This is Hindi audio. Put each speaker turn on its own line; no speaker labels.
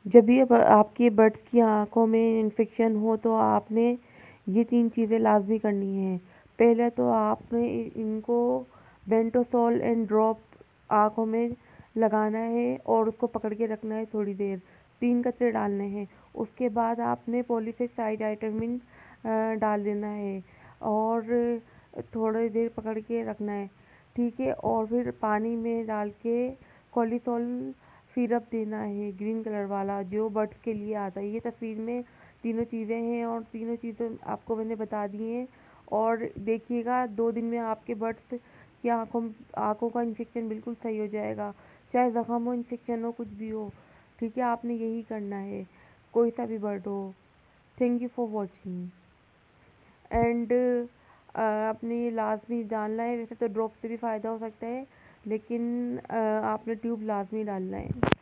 जब ये आपकी बर्ड्स की आँखों में इन्फेक्शन हो तो आपने ये 3 चीज़ें लाज़मी करनी हैं। पहले तो आपने इनको बेंटोसॉल एंड ड्रॉप आँखों में लगाना है और उसको पकड़ के रखना है थोड़ी देर, 3 कतरे डालने हैं। उसके बाद आपने पॉलीफेस आइटामिन डाल देना है और थोड़ी देर पकड़ के रखना है, ठीक है। और फिर पानी में डाल के कॉलीसॉल सिरप देना है, ग्रीन कलर वाला जो बर्ड्स के लिए आता है। ये तस्वीर में तीनों चीज़ें हैं और तीनों चीज़ें आपको मैंने बता दी हैं। और देखिएगा 2 दिन में आपके बर्ड्स की आँखों का इन्फेक्शन बिल्कुल सही हो जाएगा, चाहे ज़ख्म हो, इन्फेक्शन हो, कुछ भी हो, ठीक है। आपने यही करना है, कोई सा भी बर्ड हो। Thank you for watching and आपने ये लाजमी डालना है। वैसे तो ड्रॉप से भी फ़ायदा हो सकता है, लेकिन आपने ट्यूब लाजमी डालना है।